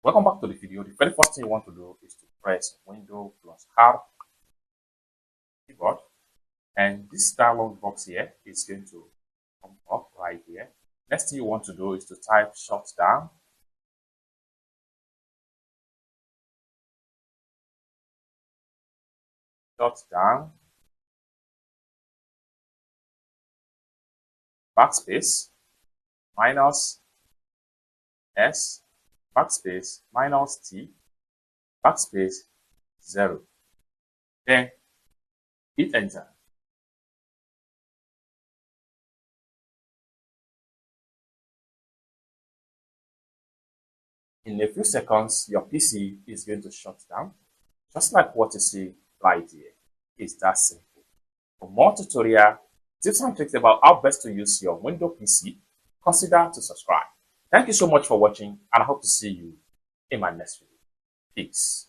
Welcome back to the video. The very first thing you want to do is to press Windows plus R keyboard, and this dialog box here is going to come up right here. Next thing you want to do is to type shutdown. Shutdown. Backspace minus S, backspace minus T, backspace 0. Then hit enter. In a few seconds, your PC is going to shut down, just like what you see right here. It's that simple. For more tutorial, tips and tricks about how best to use your Windows PC, consider to subscribe. Thank you so much for watching, and I hope to see you in my next video. Peace.